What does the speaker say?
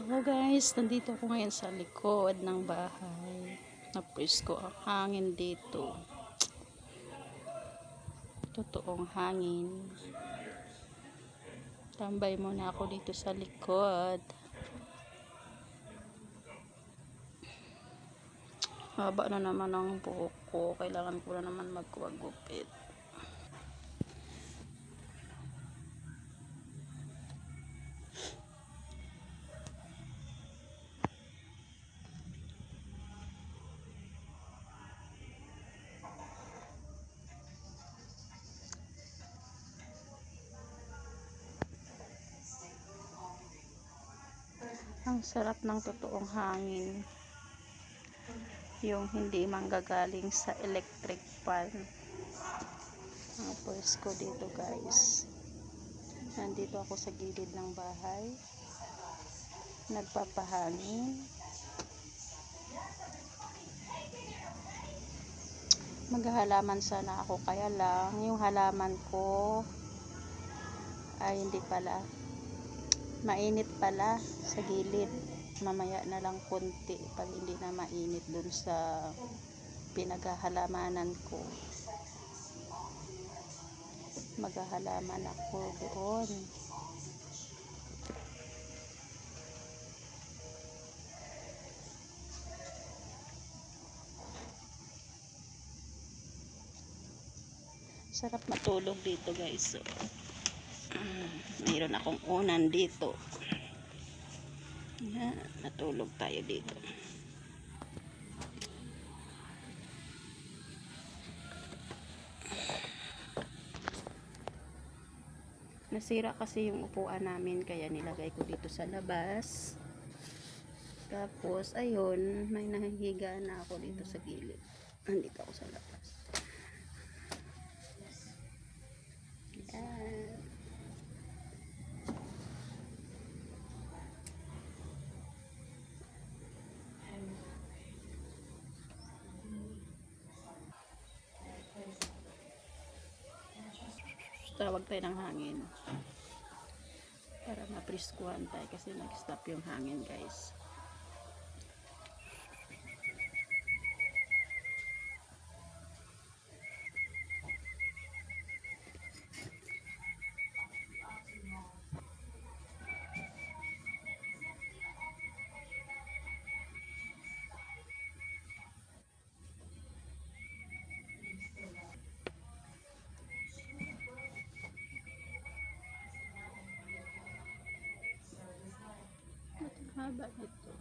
Hello guys, nandito ako ngayon sa likod ng bahay. Napresko ang hangin dito. Totoong hangin. Tambay muna ako dito sa likod. Haba na naman ang buhok ko. Kailangan ko na naman magwagupit. Ang sarap ng totoong hangin. Yung hindi manggagaling sa electric fan. Ang presko dito guys. Nandito ako sa gilid ng bahay. Nagpapahangin. Maghahalaman sana ako, kaya lang yung halaman ko ay hindi pala, mainit pala sa gilid. Mamaya na lang konti pag hindi na mainit dun sa pinaghahalamanan ko. Maghahalaman ako doon. Sarap matulog dito guys. So, mayroon akong unan dito. Yan, natulog tayo dito. Nasira kasi yung upuan namin, kaya nilagay ko dito sa labas. Tapos ayun, may nahihiga na ako dito sa gilid. Nandito ako sa labas. Yan. Tawag tayo ng hangin para mapriskuhan tayo kasi nag-stop yung hangin guys. Haba nito.